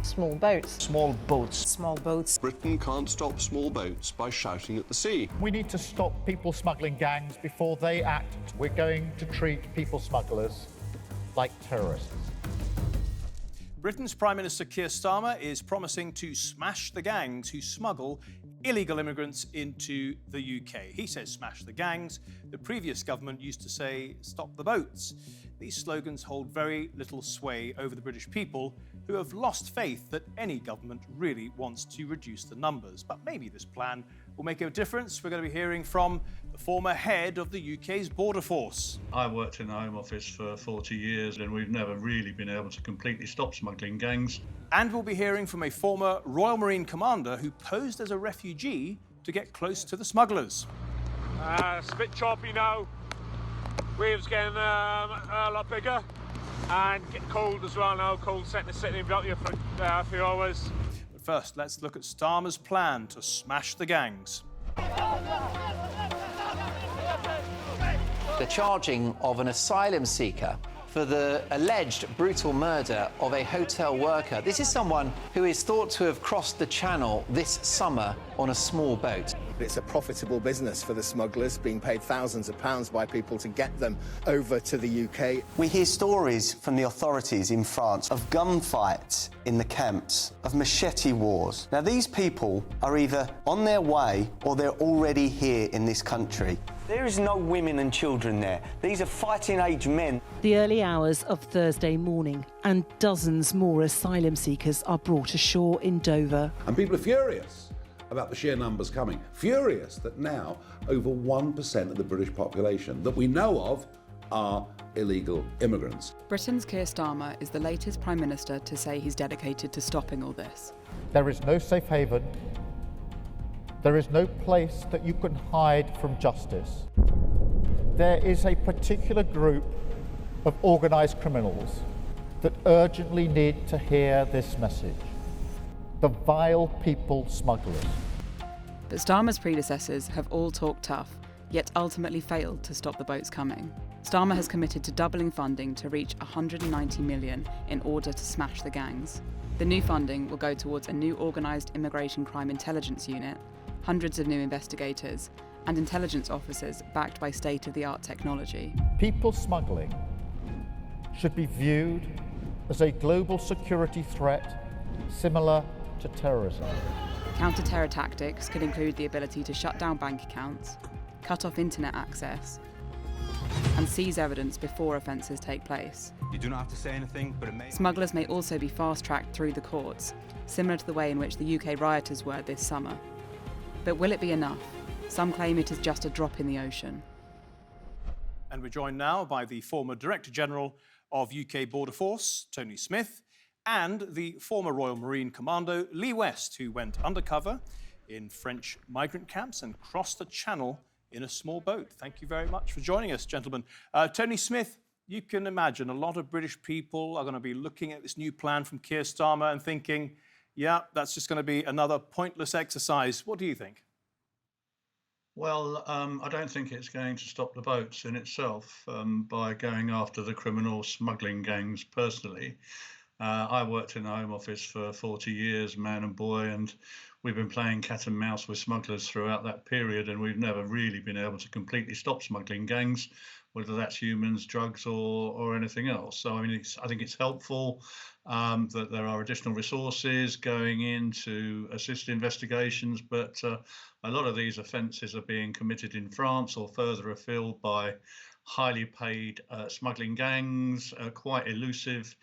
Small boats. Small boats. Small boats. Britain can't stop small boats by shouting at the sea. We need to stop people smuggling gangs before they act. We're going to treat people smugglers like terrorists. Britain's Prime Minister Keir Starmer is promising to smash the gangs who smuggle illegal immigrants into the UK. He says smash the gangs. The previous government used to say stop the boats. These slogans hold very little sway over the British people, who have lost faith that any government really wants to reduce the numbers. But maybe this plan will make a difference. We're going to be hearing from the former head of the UK's border force. I worked in the Home Office for 40 years and we've never really been able to completely stop smuggling gangs. And we'll be hearing from a former Royal Marine commander who posed as a refugee to get close to the smugglers. It's a bit choppy now. Waves getting a lot bigger and getting cold as well now. Cold sitting out here for a few hours. But first, let's look at Starmer's plan to smash the gangs. The charging of an asylum seeker for the alleged brutal murder of a hotel worker. This is someone who is thought to have crossed the Channel this summer on a small boat. It's a profitable business for the smugglers, being paid thousands of pounds by people to get them over to the UK. We hear stories from the authorities in France of gunfights in the camps, of machete wars. Now, these people are either on their way or they're already here in this country. There is no women and children there. These are fighting-age men. The early hours of Thursday morning, and dozens more asylum seekers are brought ashore in Dover. And people are furious about the sheer numbers coming. Furious that now over 1% of the British population that we know of are illegal immigrants. Britain's Keir Starmer is the latest Prime Minister to say he's dedicated to stopping all this. There is no safe haven. There is no place that you can hide from justice. There is a particular group of organised criminals that urgently need to hear this message. The vile people smugglers. But Starmer's predecessors have all talked tough, yet ultimately failed to stop the boats coming. Starmer has committed to doubling funding to reach 190 million in order to smash the gangs. The new funding will go towards a new organised immigration crime intelligence unit, hundreds of new investigators, and intelligence officers backed by state-of-the-art technology. People smuggling should be viewed as a global security threat similar to terrorism. Counter-terror tactics could include the ability to shut down bank accounts, cut off internet access, and seize evidence before offences take place. You do not have to say anything, but it may... Smugglers may also be fast-tracked through the courts, similar to the way in which the UK rioters were this summer. But will it be enough? Some claim it is just a drop in the ocean. And we're joined now by the former Director General of UK Border Force, Tony Smith, and the former Royal Marine Commando, Lee West, who went undercover in French migrant camps and crossed the Channel in a small boat. Thank you very much for joining us, gentlemen. Tony Smith, you can imagine a lot of British people are going to be looking at this new plan from Keir Starmer and thinking, yeah, that's just going to be another pointless exercise. What do you think? Well, I don't think it's going to stop the boats in itself by going after the criminal smuggling gangs personally. I worked in the Home Office for 40 years, man and boy, and we've been playing cat and mouse with smugglers throughout that period, and we've never really been able to completely stop smuggling gangs, whether that's humans, drugs, or anything else. So, I mean, I think it's helpful that there are additional resources going in to assist investigations, but a lot of these offences are being committed in France or further afield by highly paid smuggling gangs, quite elusive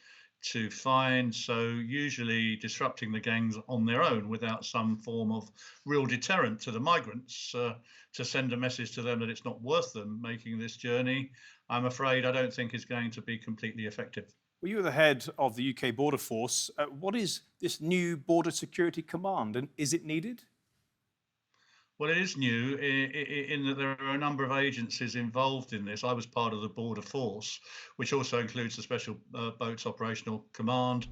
to find, so usually disrupting the gangs on their own without some form of real deterrent to the migrants to send a message to them that it's not worth them making this journey, I'm afraid I don't think is going to be completely effective. Well, you were the head of the UK Border Force. What is this new Border Security Command, and is it needed? Well, it is new in that there are a number of agencies involved in this. I was part of the Border Force, which also includes the Special Boats Operational Command,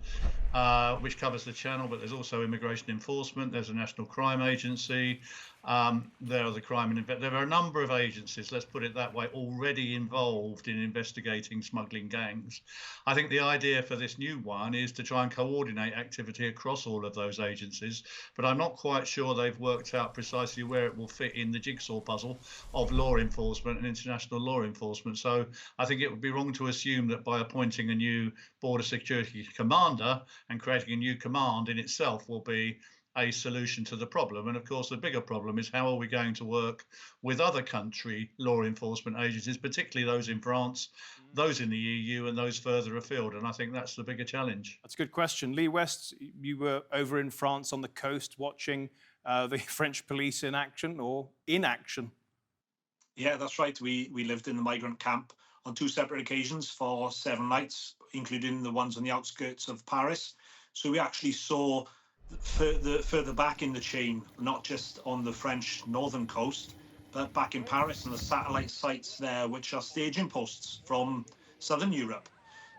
which covers the Channel, but there's also Immigration Enforcement, there's a National Crime Agency, There are the crime and there are a number of agencies, let's put it that way, already involved in investigating smuggling gangs. I think the idea for this new one is to try and coordinate activity across all of those agencies, but I'm not quite sure they've worked out precisely where it will fit in the jigsaw puzzle of law enforcement and international law enforcement. So I think it would be wrong to assume that by appointing a new border security commander and creating a new command in itself will be a solution to the problem. And of course, the bigger problem is how are we going to work with other country law enforcement agencies, particularly those in France, those in the EU, and those further afield. And I think that's the bigger challenge. That's a good question. Lee West, you were over in France on the coast watching the French police in action or inaction. Yeah, that's right. We lived in the migrant camp on 2 separate occasions for 7 nights, including the ones on the outskirts of Paris. So we actually saw further back in the chain, not just on the French northern coast, but back in Paris and the satellite sites there, which are staging posts from southern Europe.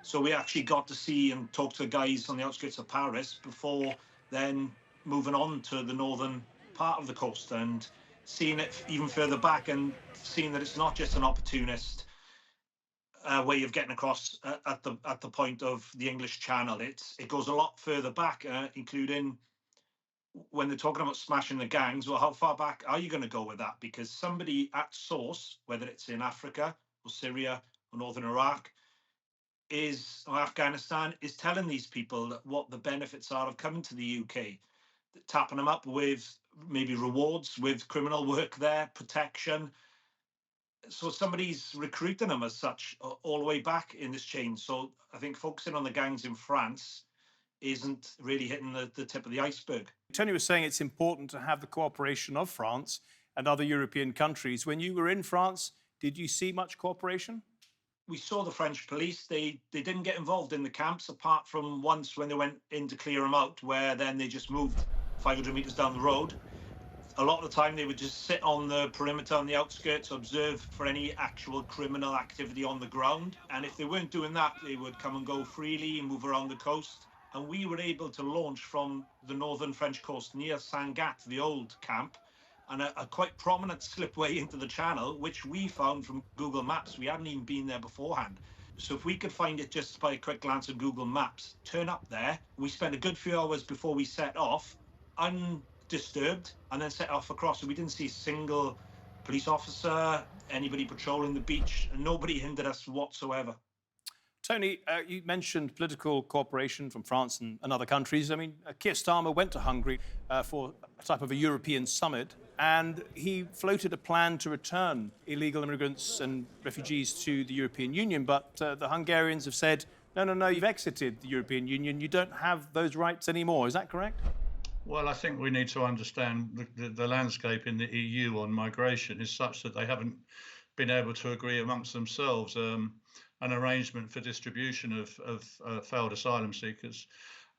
So we actually got to see and talk to the guys on the outskirts of Paris before then moving on to the northern part of the coast and seeing it even further back and seeing that it's not just an opportunist way of getting across at the point of the English Channel. It goes a lot further back, including when they're talking about smashing the gangs. Well, how far back are you going to go with that? Because somebody at source, whether it's in Africa or Syria or northern Iraq, or Afghanistan, is telling these people what the benefits are of coming to the UK, tapping them up with maybe rewards, with criminal work there, protection. So somebody's recruiting them as such all the way back in this chain. So I think focusing on the gangs in France isn't really hitting the tip of the iceberg. Tony was saying it's important to have the cooperation of France and other European countries. When you were in France, did you see much cooperation? We saw the French police. They didn't get involved in the camps, apart from once when they went in to clear them out, where then they just moved 500 metres down the road. A lot of the time they would just sit on the perimeter on the outskirts, observe for any actual criminal activity on the ground. And if they weren't doing that, they would come and go freely and move around the coast. And we were able to launch from the northern French coast near Saint-Gat, the old camp, and a quite prominent slipway into the channel, which we found from Google Maps. We hadn't even been there beforehand. So if we could find it just by a quick glance at Google Maps, turn up there, we spent a good few hours before we set off, undisturbed, and then set off across. So we didn't see a single police officer, anybody patrolling the beach, and nobody hindered us whatsoever. Tony, you mentioned political cooperation from France and other countries. I mean, Keir Starmer went to Hungary for a type of a European summit, and he floated a plan to return illegal immigrants and refugees to the European Union. But the Hungarians have said, no, you've exited the European Union. You don't have those rights anymore. Is that correct? Well, I think we need to understand the landscape in the EU on migration is such that they haven't been able to agree amongst themselves an arrangement for distribution of failed asylum seekers.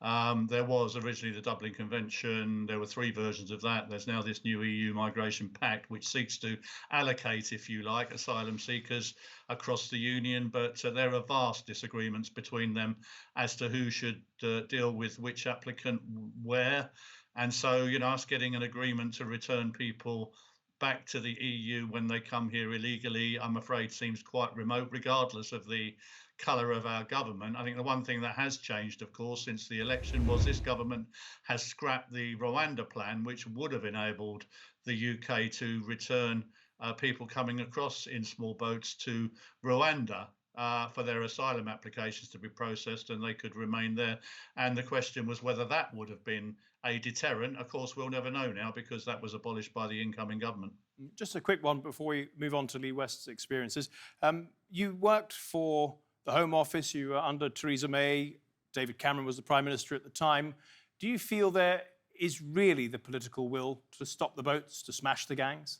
There was originally the Dublin Convention. There were 3 versions of that. There's now this new EU Migration Pact, which seeks to allocate, if you like, asylum seekers across the Union. But there are vast disagreements between them as to who should deal with which applicant where. And so, us getting an agreement to return people back to the EU when they come here illegally, I'm afraid seems quite remote, regardless of the colour of our government. I think the one thing that has changed, of course, since the election was this government has scrapped the Rwanda plan, which would have enabled the UK to return people coming across in small boats to Rwanda for their asylum applications to be processed, and they could remain there. And the question was whether that would have been a deterrent. Of course, we'll never know now because that was abolished by the incoming government. Just a quick one before we move on to Lee West's experiences. You worked for the Home Office. You were under Theresa May. David Cameron was the Prime Minister at the time. Do you feel there is really the political will to stop the boats, to smash the gangs?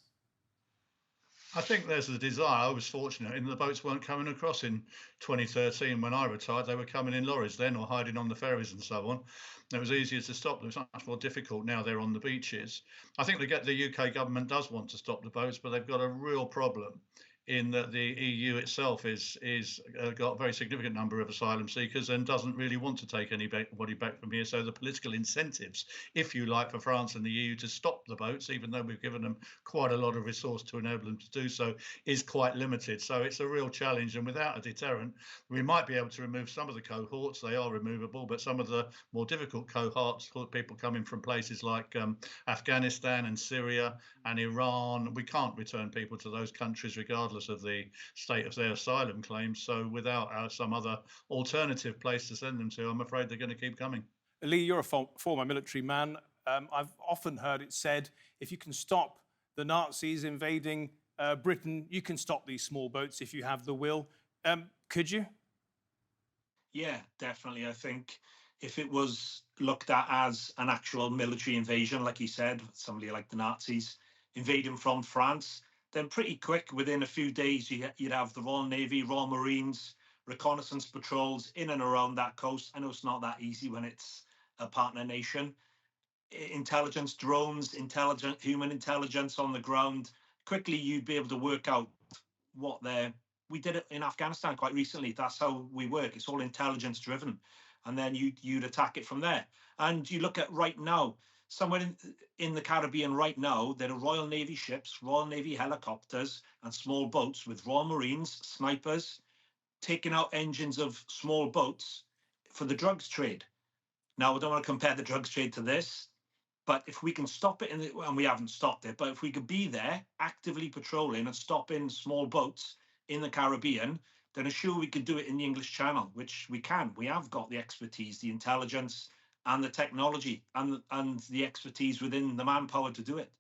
I think there's a desire. I was fortunate in the boats weren't coming across in 2013 when I retired. They were coming in lorries then or hiding on the ferries and so on. It was easier to stop them. It's much more difficult now they're on the beaches. I think the UK government does want to stop the boats, but they've got a real problem in that the EU itself is got a very significant number of asylum seekers and doesn't really want to take anybody back from here. So the political incentives, if you like, for France and the EU to stop the boats, even though we've given them quite a lot of resource to enable them to do so, is quite limited. So it's a real challenge. And without a deterrent, we might be able to remove some of the cohorts. They are removable, but some of the more difficult cohorts, people coming from places like Afghanistan and Syria and Iran, we can't return people to those countries regardless of the state of their asylum claims. So without some other alternative place to send them to, I'm afraid they're going to keep coming. Lee, you're a former military man. I've often heard it said, if you can stop the Nazis invading Britain, you can stop these small boats if you have the will. Could you? Yeah, definitely. I think if it was looked at as an actual military invasion, like you said, somebody like the Nazis invading from France, then pretty quick, within a few days, you'd have the Royal Navy, Royal Marines, reconnaissance patrols in and around that coast. I know it's not that easy when it's a partner nation. Intelligence, drones, human intelligence on the ground. Quickly, you'd be able to work out what we did it in Afghanistan quite recently. That's how we work. It's all intelligence driven. And then you'd attack it from there. And you look at right now, somewhere in the Caribbean right now, there are Royal Navy ships, Royal Navy helicopters and small boats with Royal Marines, snipers, taking out engines of small boats for the drugs trade. Now, I don't want to compare the drugs trade to this, but if we can stop it, and we haven't stopped it, but if we could be there actively patrolling and stopping small boats in the Caribbean, then I'm sure we could do it in the English Channel, which we can. We have got the expertise, the intelligence and the technology and the expertise within the manpower to do it.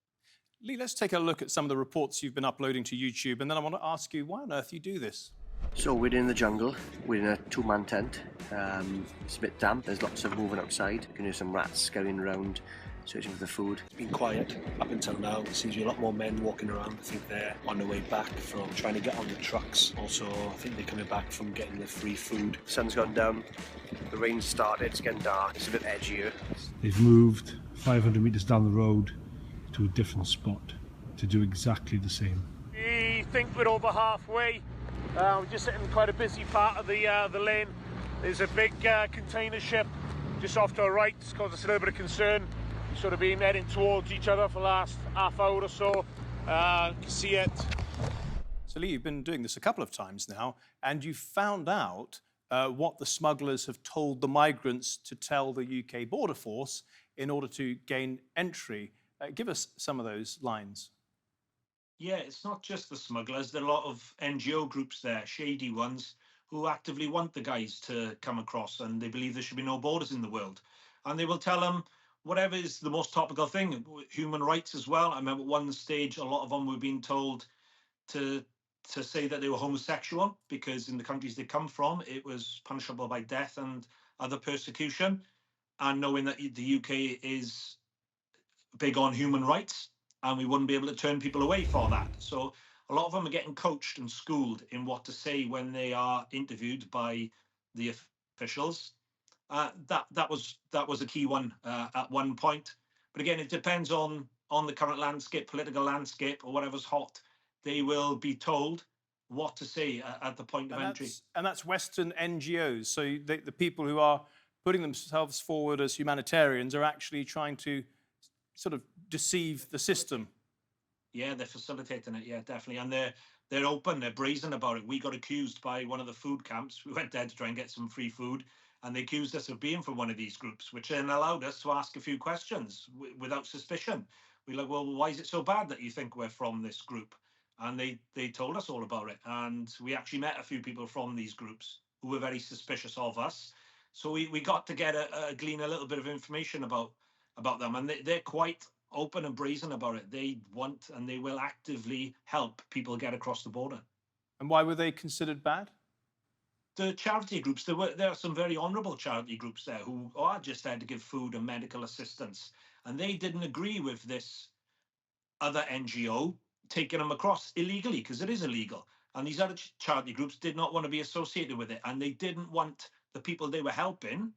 Lee, let's take a look at some of the reports you've been uploading to YouTube, and then I want to ask you why on earth you do this. So we're in the jungle, we're in a two-man tent. It's a bit damp, there's lots of moving outside. You can hear some rats scurrying around, searching for the food. It's been quiet up until now. There seems to be a lot more men walking around. I think they're on their way back from trying to get on the trucks. Also, I think they're coming back from getting the free food. Sun's gone down, the rain's started, it's getting dark, it's a bit edgier. They've moved 500 metres down the road to a different spot to do exactly the same. We think we're over halfway. We're just hitting quite a busy part of the lane. There's a big container ship just off to our right. It's caused us a little bit of concern. We've sort of been heading towards each other for the last half hour or so. You can see it. So Lee, you've been doing this a couple of times now, and you found out what the smugglers have told the migrants to tell the UK Border Force in order to gain entry. Give us some of those lines. Yeah, it's not just the smugglers. There are a lot of NGO groups there, shady ones, who actively want the guys to come across, and they believe there should be no borders in the world. And they will tell them whatever is the most topical thing, human rights as well. I remember at one stage, a lot of them were being told to say that they were homosexual because in the countries they come from, it was punishable by death and other persecution. And knowing that the UK is big on human rights, and we wouldn't be able to turn people away for that. So a lot of them are getting coached and schooled in what to say when they are interviewed by the officials. That was a key one at one point. But again, it depends on the current landscape, political landscape, or whatever's hot. They will be told what to say at the point of entry. And that's Western NGOs. So the people who are putting themselves forward as humanitarians are actually trying to sort of deceive the system. Yeah, they're facilitating it. Yeah, definitely. And they're open, they're brazen about it. We got accused by one of the food camps. We went there to try and get some free food, and they accused us of being from one of these groups, which then allowed us to ask a few questions without suspicion. We're like, well, why is it so bad that you think we're from this group? And they told us all about it. And we actually met a few people from these groups who were very suspicious of us. So we got to get glean a little bit of information about them. And they're quite open and brazen about it. They want and they will actively help people get across the border. And why were they considered bad? The charity groups, there are some very honourable charity groups there who are just there to give food and medical assistance. And they didn't agree with this other NGO taking them across illegally, because it is illegal. And these other charity groups did not want to be associated with it. And they didn't want the people they were helping,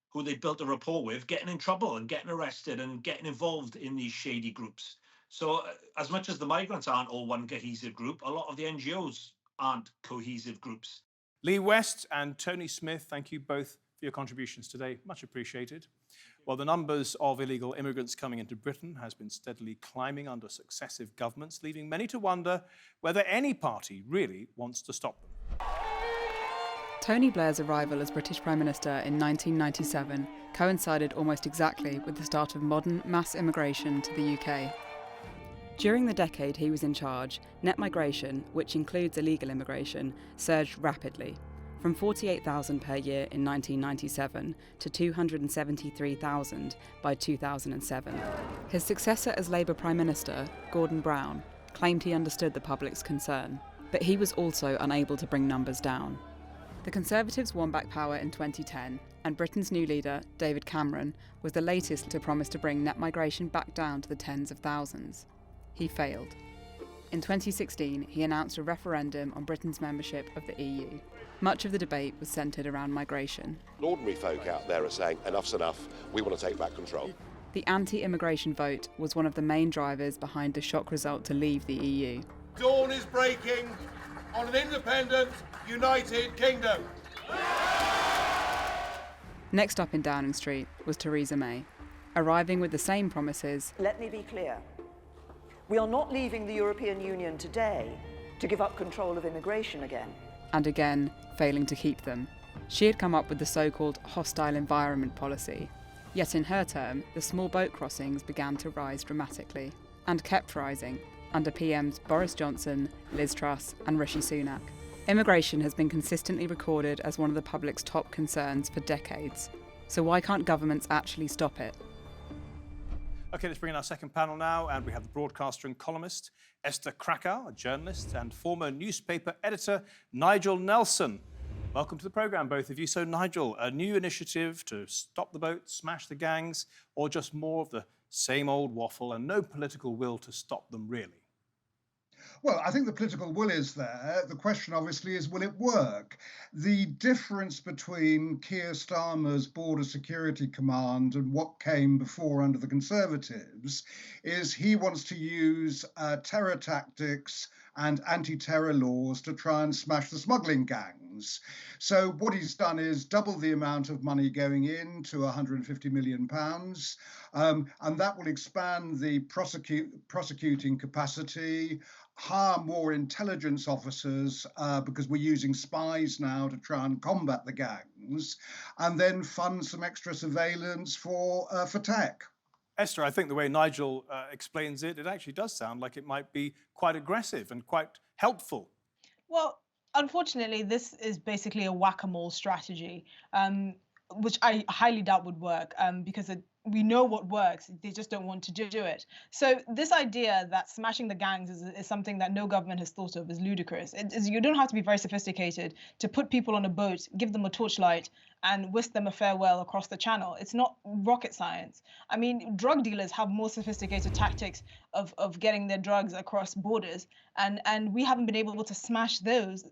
who they built a rapport with, getting in trouble and getting arrested and getting involved in these shady groups. So as much as the migrants aren't all one cohesive group, a lot of the NGOs aren't cohesive groups. Lee West and Tony Smith, thank you both for your contributions today. Much appreciated. Well, the numbers of illegal immigrants coming into Britain has been steadily climbing under successive governments, leaving many to wonder whether any party really wants to stop them. Tony Blair's arrival as British Prime Minister in 1997 coincided almost exactly with the start of modern mass immigration to the UK. During the decade he was in charge, net migration, which includes illegal immigration, surged rapidly, from 48,000 per year in 1997 to 273,000 by 2007. His successor as Labour Prime Minister, Gordon Brown, claimed he understood the public's concern, but he was also unable to bring numbers down. The Conservatives won back power in 2010, and Britain's new leader, David Cameron, was the latest to promise to bring net migration back down to the tens of thousands. He failed. In 2016, he announced a referendum on Britain's membership of the EU. Much of the debate was centred around migration. Ordinary folk out there are saying, enough's enough, we want to take back control. The anti-immigration vote was one of the main drivers behind the shock result to leave the EU. Dawn is breaking on an independent, united kingdom. Next up in Downing Street was Theresa May, arriving with the same promises. Let me be clear. We are not leaving the European Union today to give up control of immigration again. And again, failing to keep them. She had come up with the so-called hostile environment policy. Yet in her term, the small boat crossings began to rise dramatically, and kept rising, under PMs Boris Johnson, Liz Truss and Rishi Sunak. Immigration has been consistently recorded as one of the public's top concerns for decades. So why can't governments actually stop it? OK, let's bring in our second panel now, and we have the broadcaster and columnist Esther Krakue, a journalist, and former newspaper editor Nigel Nelson. Welcome to the programme, both of you. So, Nigel, a new initiative to stop the boats, smash the gangs, or just more of the same old waffle and no political will to stop them, really? Well, I think the political will is there. The question, obviously, is will it work? The difference between Keir Starmer's Border Security Command and what came before under the Conservatives is he wants to use terror tactics and anti-terror laws to try and smash the smuggling gangs. So what he's done is double the amount of money going in to £150 million, and that will expand the prosecuting capacity, hire more intelligence officers because we're using spies now to try and combat the gangs, and then fund some extra surveillance for tech. Esther, I think the way Nigel explains it, it actually does sound like it might be quite aggressive and quite helpful. Well, unfortunately, this is basically a whack-a-mole strategy, which I highly doubt would work because we know what works. They just don't want to do it. So this idea that smashing the gangs is something that no government has thought of is ludicrous. You don't have to be very sophisticated to put people on a boat, give them a torchlight, and whisk them a farewell across the channel. It's not rocket science. I mean, drug dealers have more sophisticated tactics of getting their drugs across borders, and we haven't been able to smash those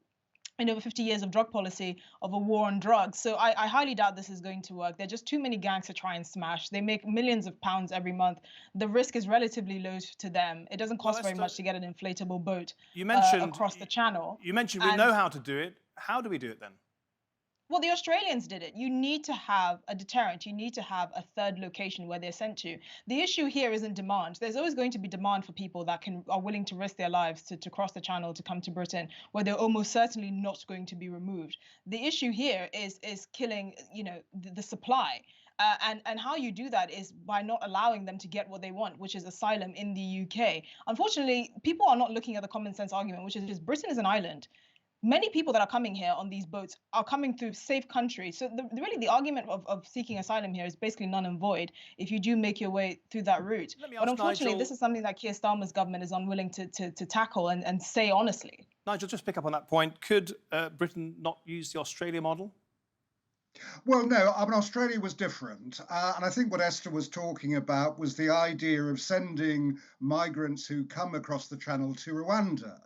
in over 50 years of drug policy, of a war on drugs. So I highly doubt this is going to work. There are just too many gangs to try and smash. They make millions of pounds every month. The risk is relatively low to them. It doesn't cost very much to get an inflatable boat across the channel. You mentioned we know how to do it. How do we do it then? Well, the Australians did it. You need to have a deterrent. You need to have a third location where they're sent to. The issue here isn't demand. There's always going to be demand for people that are willing to risk their lives to cross the channel to come to Britain, where they're almost certainly not going to be removed. The issue here is killing, the supply. And how you do that is by not allowing them to get what they want, which is asylum in the UK. Unfortunately, people are not looking at the common sense argument, which is just Britain is an island. Many people that are coming here on these boats are coming through safe countries. So really the argument of seeking asylum here is basically null and void if you do make your way through that route. But unfortunately, this is something that Keir Starmer's government is unwilling to tackle and say honestly. Nigel, just pick up on that point. Could Britain not use the Australia model? Well, no, I mean, Australia was different. And I think what Esther was talking about was the idea of sending migrants who come across the channel to Rwanda.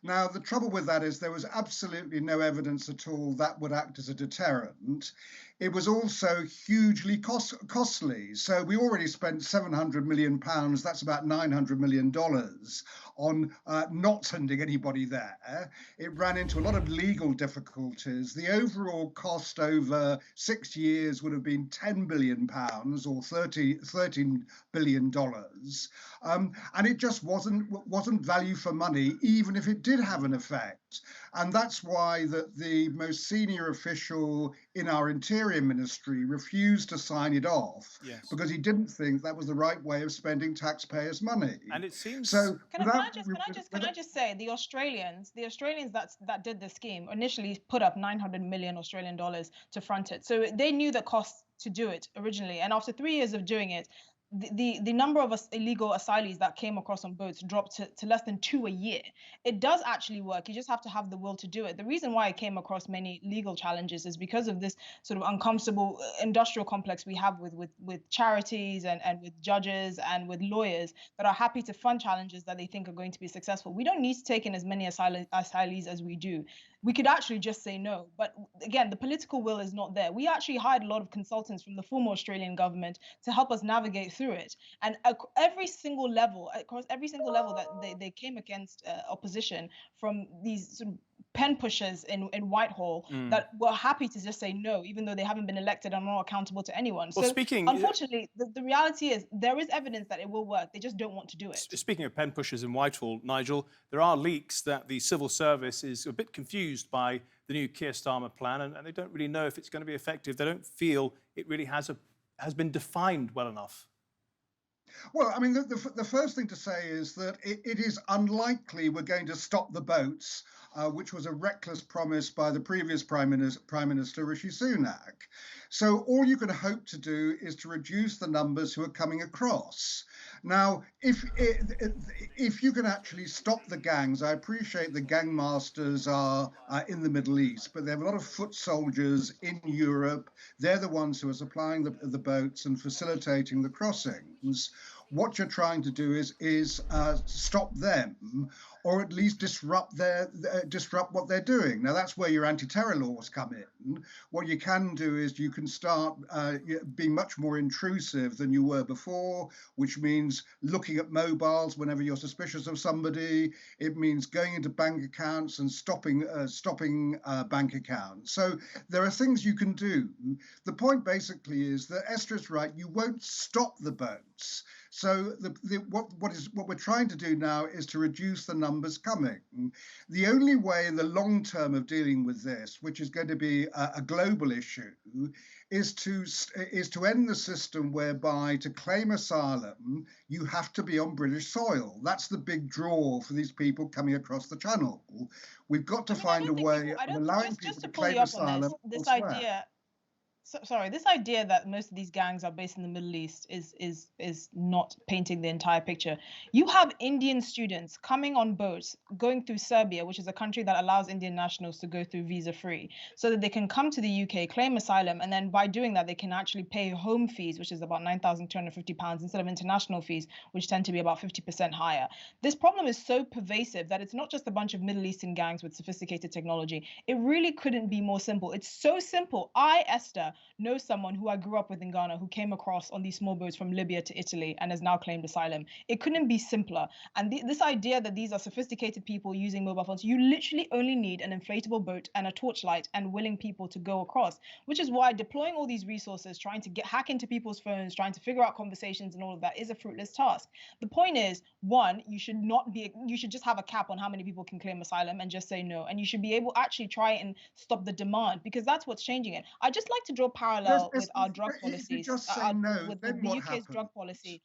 Now, the trouble with that is there was absolutely no evidence at all that would act as a deterrent. it was also hugely costly. So we already spent £700 million, that's about $900 million, on not sending anybody there. It ran into a lot of legal difficulties. The overall cost over 6 years would have been £10 billion or $13 billion. And it just wasn't value for money, even if it did have an effect. And that's why the most senior official in our Interior Ministry refused to sign it off, because he didn't think that was the right way of spending taxpayers' money. And it seems so. Can I just say the Australians that did the scheme initially put up 900 million Australian dollars to front it, so they knew the cost to do it originally, and after 3 years of doing it, the number of illegal asylees that came across on boats dropped to less than 2 a year. It does actually work. You just have to have the will to do it. The reason why it came across many legal challenges is because of this sort of uncomfortable industrial complex we have with charities and with judges and with lawyers that are happy to fund challenges that they think are going to be successful. We don't need to take in as many asylees as we do. We could actually just say no. But again, the political will is not there. We actually hired a lot of consultants from the former Australian government to help us navigate through it. And across every single level that they came against opposition from these sort of pen pushers in Whitehall that were happy to just say no, even though they haven't been elected and are not accountable to anyone. Well, so unfortunately, the reality is there is evidence that it will work. They just don't want to do it. Speaking of pen pushers in Whitehall, Nigel, there are leaks that the civil service is a bit confused by the new Keir Starmer plan, and they don't really know if it's going to be effective. They don't feel it really has been defined well enough. Well, I mean, the first thing to say is that it is unlikely we're going to stop the boats, which was a reckless promise by the previous Prime Minister Rishi Sunak. So all you can hope to do is to reduce the numbers who are coming across. Now, if you can actually stop the gangs, I appreciate the gang masters are in the Middle East, but they have a lot of foot soldiers in Europe. They're the ones who are supplying the boats and facilitating the crossings. What you're trying to do is stop them, or at least disrupt what they're doing. Now that's where your anti-terror laws come in. What you can do is you can start being much more intrusive than you were before, which means looking at mobiles whenever you're suspicious of somebody. It means going into bank accounts and stopping bank accounts. So there are things you can do. The point basically is that Esther is right. You won't stop the boats. So what we're trying to do now is to reduce the numbers coming. The only way in the long term of dealing with this, which is going to be a global issue, is to end the system whereby to claim asylum you have to be on British soil. That's the big draw for these people coming across the Channel. We've got to find a way of allowing people to claim asylum elsewhere. This idea that most of these gangs are based in the Middle East is not painting the entire picture. You have Indian students coming on boats, going through Serbia, which is a country that allows Indian nationals to go through visa-free, so that they can come to the UK, claim asylum, and then by doing that, they can actually pay home fees, which is about £9,250 instead of international fees, which tend to be about 50% higher. This problem is so pervasive that it's not just a bunch of Middle Eastern gangs with sophisticated technology. It really couldn't be more simple. It's so simple. Esther, know someone who I grew up with in Ghana who came across on these small boats from Libya to Italy and has now claimed asylum. It couldn't be simpler. And this idea that these are sophisticated people using mobile phones, you literally only need an inflatable boat and a torchlight and willing people to go across, which is why deploying all these resources, trying to hack into people's phones, trying to figure out conversations and all of that is a fruitless task. The point is, one, you should just have a cap on how many people can claim asylum and just say no. And you should be able to actually try and stop the demand, because that's what's changing it. I'd just like to draw parallel with our drug policies, with the UK's drug policy,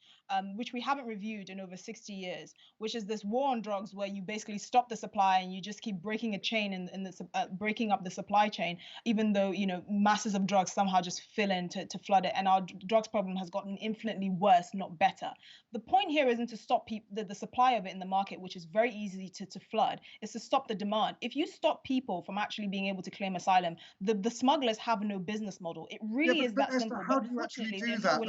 which we haven't reviewed in over 60 years, which is this war on drugs where you basically stop the supply and you just keep breaking a chain and breaking up the supply chain, even though masses of drugs somehow just fill in to flood it, and our drugs problem has gotten infinitely worse, not better. The point here isn't to stop the supply of it in the market, which is very easy to flood. It's to stop the demand. If you stop people from actually being able to claim asylum, the smugglers have no business model. It really is that simple. How do you actually do that?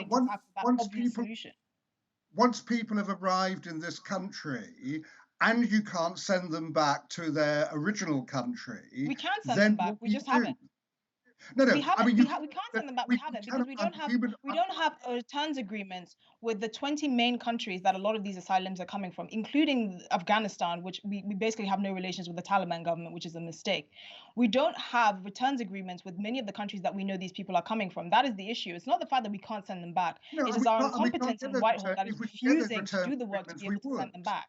Once people have arrived in this country and you can't send them back to their original country, we can send them back. We just haven't. No, We haven't. I mean, We can't send them back. We haven't because we don't have returns agreements with the 20 main countries that a lot of these asylums are coming from, including Afghanistan, which we basically have no relations with the Taliban government, which is a mistake. We don't have returns agreements with many of the countries that we know these people are coming from. That is the issue. It's not the fact that we can't send them back. No, it is our incompetence in Whitehall that is refusing to do the work to be able to send them back.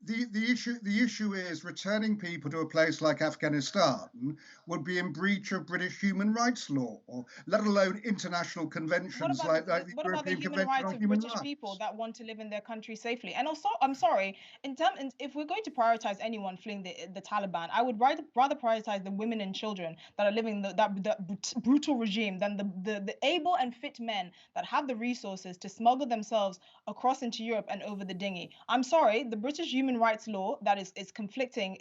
The issue is returning people to a place like Afghanistan would be in breach of British human rights law, let alone international conventions like the European Convention on Human British people that want to live in their country safely? And also, I'm sorry, if we're going to prioritize anyone fleeing the Taliban, I would rather prioritize the women and children that are living that brutal regime than the able and fit men that have the resources to smuggle themselves across into Europe and over the dinghy. I'm sorry, the British human rights law that is conflicting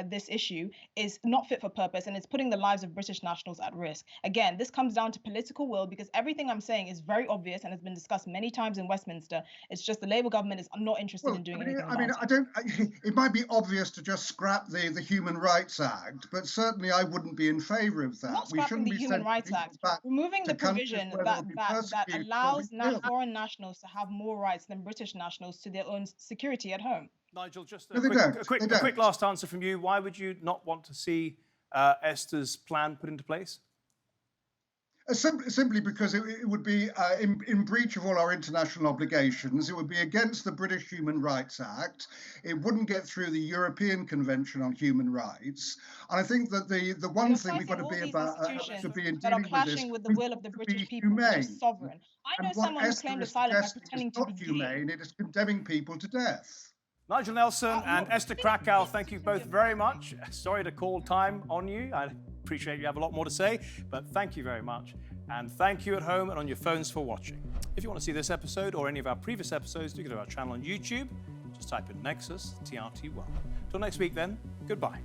this issue is not fit for purpose, and it's putting the lives of British nationals at risk. Again, this comes down to political will, because everything I'm saying is very obvious and has been discussed many times in Westminster. It's just the Labour government is not interested in doing anything about it. It might be obvious to just scrap the Human Rights Act, but certainly I wouldn't be in favour of that. Not scrapping the Human Rights Act, removing the provision that allows foreign nationals to have more rights than British nationals to their own security at home. Nigel, just a quick last answer from you. Why would you not want to see Esther's plan put into place? Simply because it would be in breach of all our international obligations. It would be against the British Human Rights Act. It wouldn't get through the European Convention on Human Rights. And I think that the one thing we've got to be about to be in dealing with this, with the will of the British people, which is sovereign. I know someone who claimed asylum by pretending to be humane. It is condemning people to death. Nigel Nelson and Esther Krakue, thank you both very much. Sorry to call time on you. I appreciate you have a lot more to say, but thank you very much. And thank you at home and on your phones for watching. If you want to see this episode or any of our previous episodes, do go to our channel on YouTube. Just type in Nexus TRT1. Till next week then, goodbye.